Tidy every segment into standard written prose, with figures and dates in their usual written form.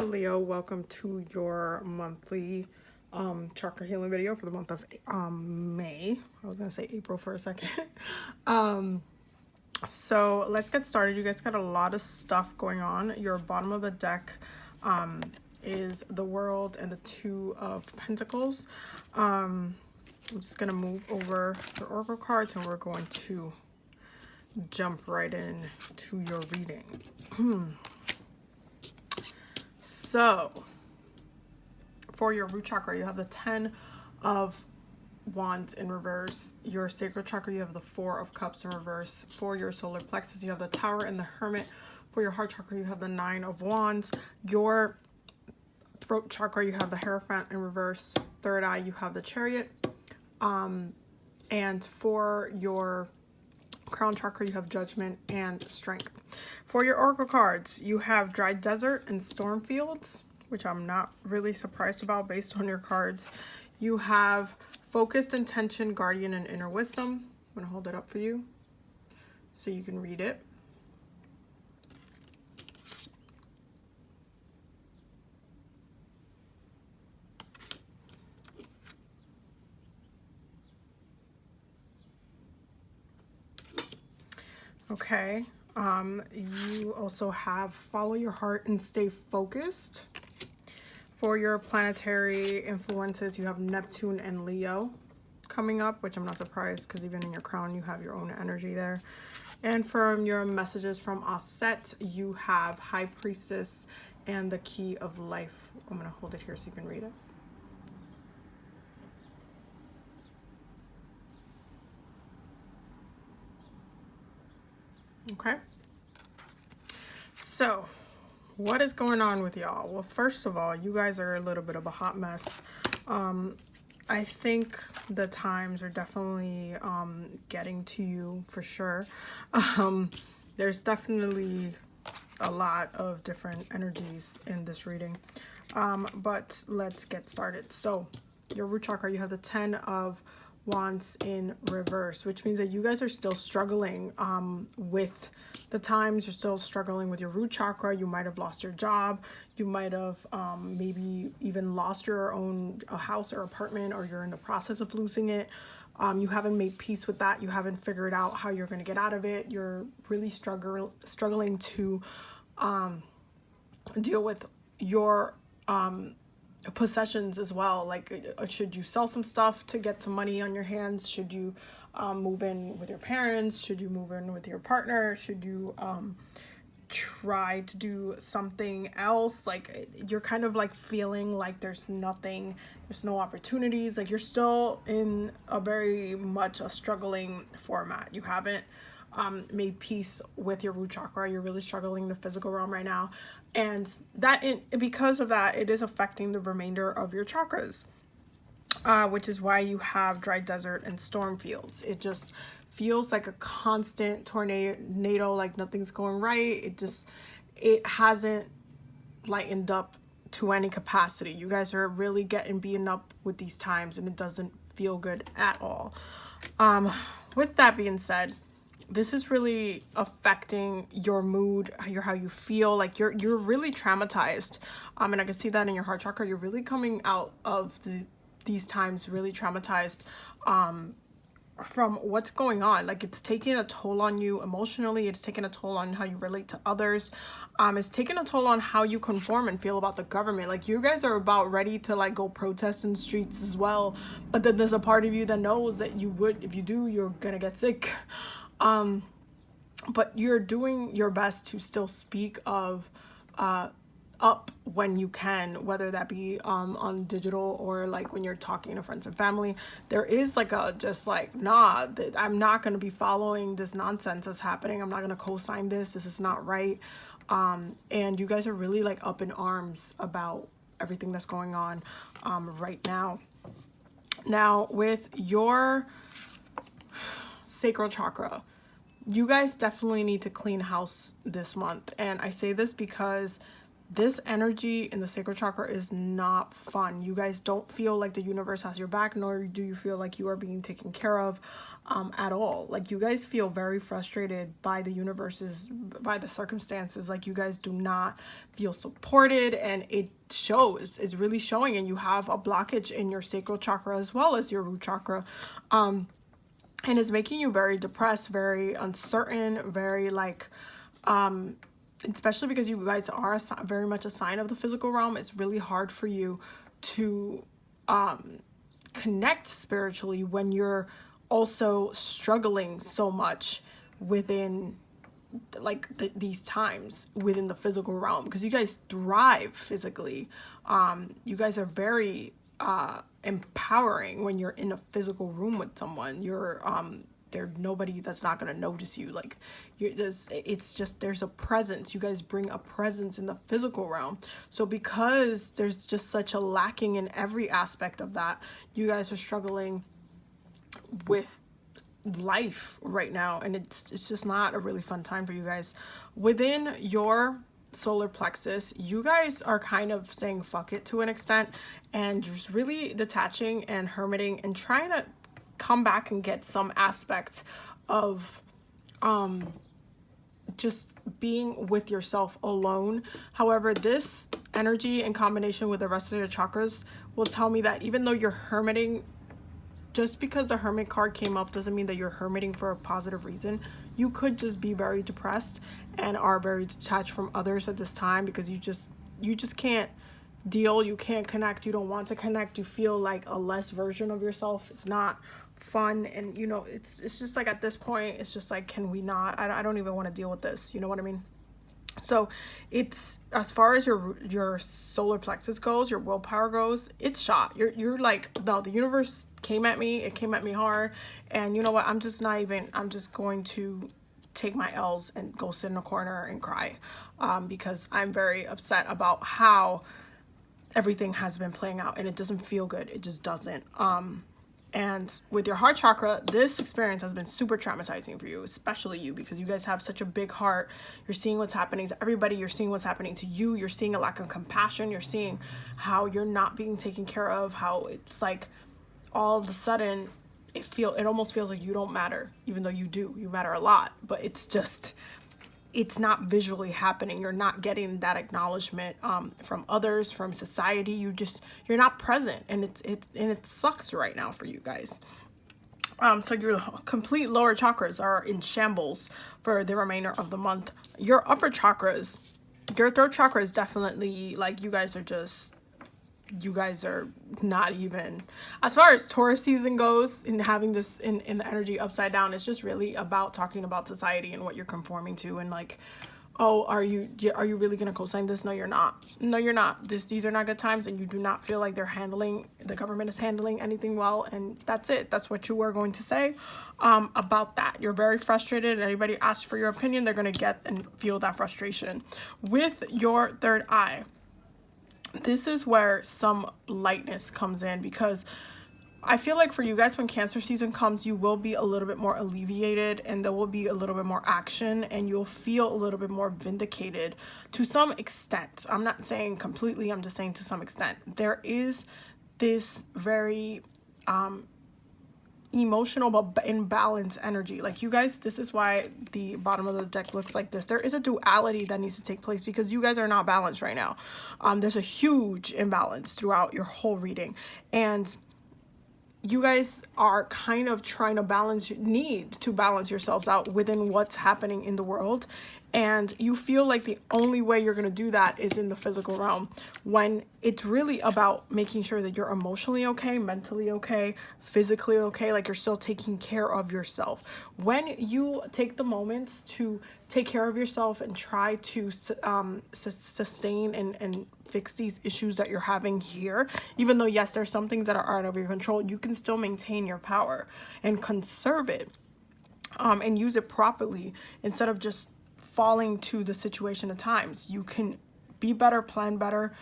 Leo, welcome to your monthly chakra healing video for the month of May. I was gonna say April for a second. So let's get started. You guys got a lot of stuff going on. Your bottom of the deck is the World and the Two of Pentacles. I'm just gonna move over the oracle cards and we're going to jump right in to your reading. So, for your root chakra, you have the 10 of Wands in reverse. Your sacral chakra, you have the 4 of Cups in reverse. For your solar plexus, you have the Tower and the Hermit. For your heart chakra, you have the 9 of Wands. Your throat chakra, you have the Hierophant in reverse. Third eye, you have the Chariot. And for your crown chakra, you have Judgment and Strength. For your oracle cards, you have Dry Desert and Storm Fields, which I'm not really surprised about based on your cards. You have Focused Intention, Guardian, and Inner Wisdom. I'm going to hold it up for you so you can read it. Okay, you also have Follow Your Heart and Stay Focused. For your planetary influences, you have Neptune and Leo coming up, which I'm not surprised because even in your crown, you have your own energy there. And from your messages from Aset, you have High Priestess and the Key of Life. I'm going to hold it here so you can read it. Okay, so what is going on with y'all? Well, first of all, you guys are a little bit of a hot mess. I think the times are definitely getting to you for sure. There's definitely a lot of different energies in this reading, but let's get started. So your root chakra, you have the 10 of Wands in reverse, which means that you guys are still struggling with the times. You're still struggling with your root chakra. You might have lost your job. You might have maybe even lost your own house or apartment, or you're in the process of losing it. You haven't made peace with that. You haven't figured out how you're going to get out of it. You're really struggling to deal with your possessions as well. Like, should you sell some stuff to get some money on your hands? Should you move in with your parents? Should you move in with your partner? Should you try to do something else? Like, you're kind of like feeling like there's nothing, there's no opportunities. Like, you're still in a very much a struggling format. You haven't made peace with your root chakra. You're really struggling in the physical realm right now, and because of that, it is affecting the remainder of your chakras, which is why you have Dry Desert and Storm Fields. It just feels like a constant tornado, like nothing's going right. It hasn't lightened up to any capacity. You guys are really getting beaten up with these times, and it doesn't feel good at all. With that being said, this is really affecting your mood, how you feel. Like, you're really traumatized, and I can see that in your heart chakra. You're really coming out of these times really traumatized from what's going on. Like, it's taking a toll on you emotionally. It's taking a toll on how you relate to others. It's taking a toll on how you conform and feel about the government. Like, you guys are about ready to like go protest in the streets as well, but then there's a part of you that knows that if you do, you're gonna get sick. But you're doing your best to still speak of up when you can, whether that be on digital or like when you're talking to friends and family. There is like nah, I'm not going to be following this nonsense that's happening. I'm not going to co-sign this. This is not right. And you guys are really like up in arms about everything that's going on right now. Now, with your sacral chakra, you guys definitely need to clean house this month. And I say this because this energy in the sacral chakra is not fun. You guys don't feel like the universe has your back, nor do you feel like you are being taken care of at all. Like, you guys feel very frustrated by the universe's, by the circumstances. Like, you guys do not feel supported, and it shows. It's really showing, and you have a blockage in your sacral chakra as well as your root chakra. And it's making you very depressed, very uncertain, very like, especially because you guys are very much a sign of the physical realm. It's really hard for you to connect spiritually when you're also struggling so much within like these times within the physical realm, because you guys thrive physically. You guys are very empowering when you're in a physical room with someone. You're there's nobody that's not going to notice you. Like, it's just, there's a presence. You guys bring a presence in the physical realm. So because there's just such a lacking in every aspect of that, you guys are struggling with life right now, and it's just not a really fun time for you guys. Within your solar plexus, you guys are kind of saying fuck it to an extent, and just really detaching and hermiting and trying to come back and get some aspect of just being with yourself alone. However, this energy in combination with the rest of your chakras will tell me that even though you're hermiting, just because the Hermit card came up doesn't mean that you're hermiting for a positive reason. You could just be very depressed and are very detached from others at this time, because you just can't deal, you can't connect, you don't want to connect, you feel like a less version of yourself. It's not fun, and you know, it's just like, at this point it's just like, can we not, I don't even want to deal with this, you know what I mean? So it's, as far as your solar plexus goes, your willpower goes, it's shot. You're like, no, the universe came at me, it came at me hard, and you know what, I'm just going to take my L's and go sit in a corner and cry, because I'm very upset about how everything has been playing out, and it doesn't feel good. It just doesn't. And with your heart chakra, this experience has been super traumatizing for you, especially you, because you guys have such a big heart. You're seeing what's happening to everybody. You're seeing what's happening to you. You're seeing a lack of compassion. You're seeing how you're not being taken care of, how it's like all of a sudden it almost feels like you don't matter, even though you do. You matter a lot, but it's not visually happening. You're not getting that acknowledgement from others, from society. You're not present, and it sucks right now for you guys. So your complete lower chakras are in shambles for the remainder of the month. Your upper chakras, your throat chakra is definitely like, you guys are not even, as far as Taurus season goes, in having this in the energy upside down, it's just really about talking about society and what you're conforming to, and like, oh, are you really gonna co-sign this? No, you're not. No, you're not. These are not good times, and you do not feel like the government is handling anything well, and that's it. That's what you are going to say about that. You're very frustrated, and anybody asks for your opinion, they're gonna get and feel that frustration. With your third eye, this is where some lightness comes in, because I feel like for you guys, when Cancer season comes, you will be a little bit more alleviated, and there will be a little bit more action, and you'll feel a little bit more vindicated to some extent. I'm not saying completely, I'm just saying to some extent. There is this very emotional but imbalanced energy. Like, you guys, this is why the bottom of the deck looks like this. There is a duality that needs to take place, because you guys are not balanced right now. There's a huge imbalance throughout your whole reading, and you guys are kind of trying to need to balance yourselves out within what's happening in the world. And you feel like the only way you're going to do that is in the physical realm, when it's really about making sure that you're emotionally okay, mentally okay, physically okay, like you're still taking care of yourself. When you take the moments to take care of yourself and try to sustain and fix these issues that you're having here, even though, yes, there's some things that are out of your control, you can still maintain your power and conserve it, and use it properly, instead of just falling to the situation at times. You can be better, plan better,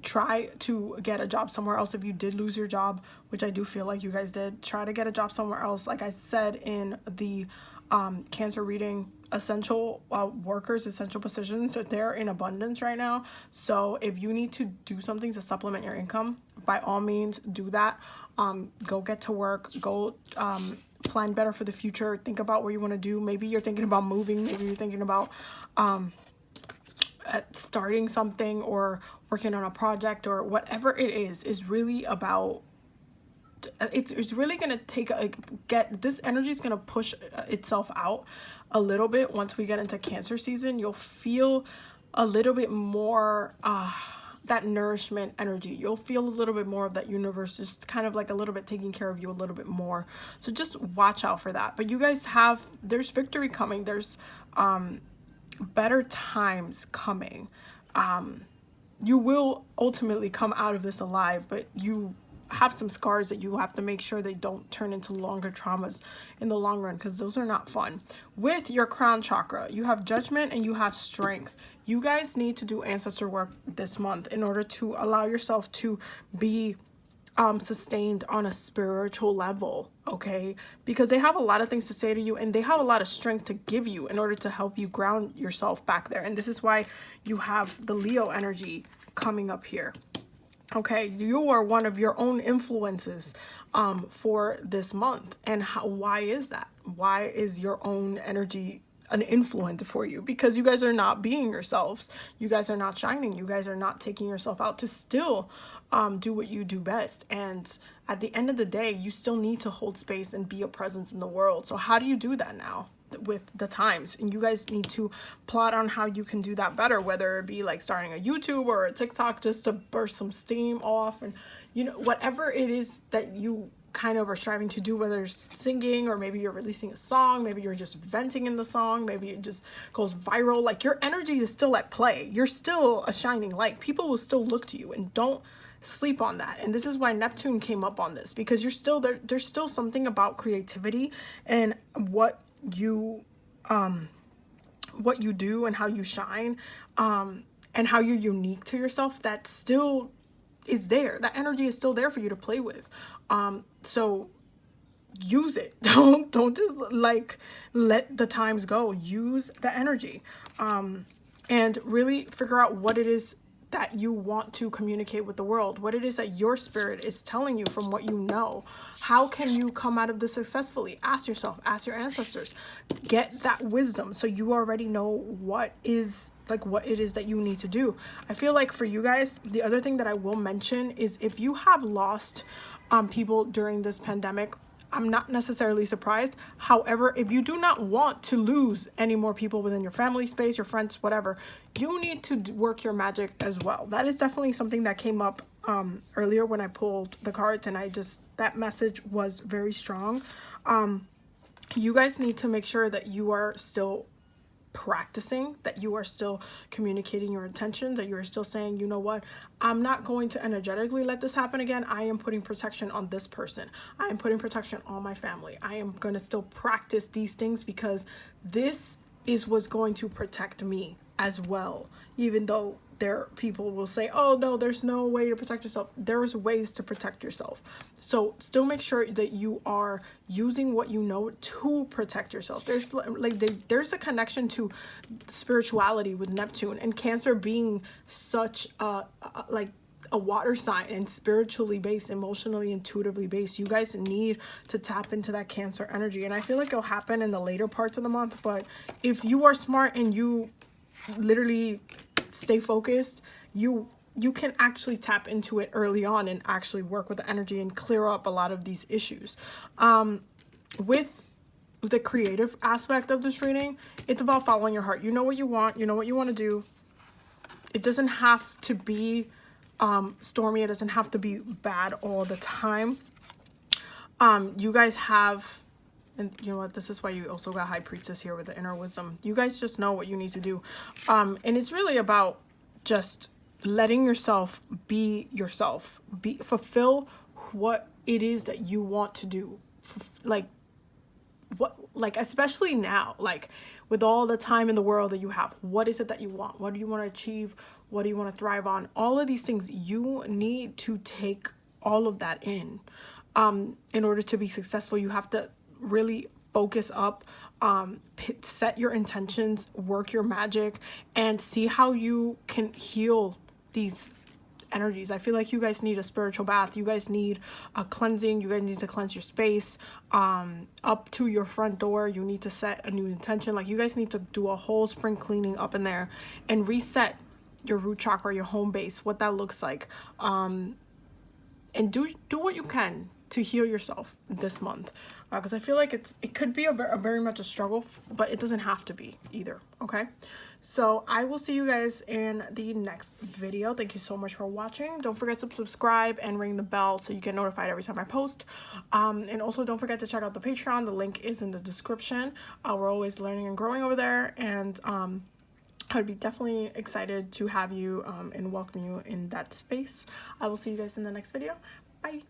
try to get a job somewhere else. If you did lose your job, which I do feel like you guys did, try to get a job somewhere else. Like I said in the Cancer reading essential workers, essential positions, so they're in abundance right now. So if you need to do something to supplement your income, by all means do that. Go get to work, go plan better for the future, think about what you want to do. Maybe you're thinking about moving, maybe you're thinking about starting something or working on a project, or whatever it is really about. It's really gonna take get this energy is gonna push itself out a little bit. Once we get into Cancer season, you'll feel a little bit more that nourishment energy. You'll feel a little bit more of that universe just kind of like a little bit taking care of you a little bit more. So just watch out for that. But you guys there's victory coming. There's better times coming. You will ultimately come out of this alive, but you have some scars that you have to make sure they don't turn into longer traumas in the long run, because those are not fun. With your crown chakra, you have judgment and you have strength. You guys need to do ancestor work this month in order to allow yourself to be sustained on a spiritual level, okay? Because they have a lot of things to say to you, and they have a lot of strength to give you in order to help you ground yourself back there. And this is why you have the Leo energy coming up here. Okay, you are one of your own influences for this month. And why is that? Why is your own energy an influence for you? Because you guys are not being yourselves. You guys are not shining. You guys are not taking yourself out to still do what you do best. And at the end of the day, you still need to hold space and be a presence in the world. So how do you do that now with the times? And you guys need to plot on how you can do that better, whether it be like starting a YouTube or a TikTok just to burst some steam off, and you know, whatever it is that you kind of are striving to do, whether it's singing, or maybe you're releasing a song, maybe you're just venting in the song, maybe it just goes viral. Like, your energy is still at play. You're still a shining light. People will still look to you, and don't sleep on that. And this is why Neptune came up on this, because you're still there. There's still something about creativity and what you do and how you shine, and how you're unique to yourself, that still is there. That energy is still there for you to play with. So use it. Don't just like let the times go. Use the energy, and really figure out what it is that you want to communicate with the world, what it is that your spirit is telling you from what you know. How can you come out of this successfully? Ask yourself, ask your ancestors, get that wisdom so you already know what it is that you need to do. I feel like for you guys, the other thing that I will mention is, if you have lost people during this pandemic, I'm not necessarily surprised. However, if you do not want to lose any more people within your family space, your friends, whatever, you need to work your magic as well. That is definitely something that came up earlier when I pulled the cards, and that message was very strong. You guys need to make sure that you are still practicing, that you are still communicating your intentions, that you're still saying, you know what, I'm not going to energetically let this happen again. I am putting protection on this person. I am putting protection on my family. I am going to still practice these things, because is what's going to protect me as well. Even though people will say, oh no, there's no way to protect yourself. There's ways to protect yourself. So still make sure that you are using what you know to protect yourself. There's a connection to spirituality with Neptune, and Cancer being such a water sign and spiritually based, emotionally, intuitively based. You guys need to tap into that Cancer energy. And I feel like it'll happen in the later parts of the month, but if you are smart and you literally stay focused, you can actually tap into it early on and actually work with the energy and clear up a lot of these issues. With the creative aspect of this reading, it's about following your heart. You know what you want. You know what you want to do. It doesn't have to be stormy. It doesn't have to be bad all the time. You guys have, and you know what, this is why you also got High Priestess here with the inner wisdom. You guys just know what you need to do. And it's really about just letting yourself be yourself. Fulfill what it is that you want to do. Especially now, with all the time in the world that you have, what is it that you want? What do you want to achieve? What do you want to thrive on? All of these things, you need to take all of that in order to be successful. You have to really focus up set your intentions, work your magic, and see how you can heal these energies. I feel like you guys need a spiritual bath. You guys need a cleansing. You guys need to cleanse your space. Up to your front door, you need to set a new intention. Like, you guys need to do a whole spring cleaning up in there and reset your root chakra, your home base, what that looks like. And do what you can to heal yourself this month, because I feel like it could be a very much a struggle, but it doesn't have to be either. Okay, so I will see you guys in the next video. Thank you so much for watching. Don't forget to subscribe and ring the bell so you get notified every time I post. And also don't forget to check out the Patreon. The link is in the description. We're always learning and growing over there, and I'd be definitely excited to have you and welcome you in that space. I will see you guys in the next video. Bye.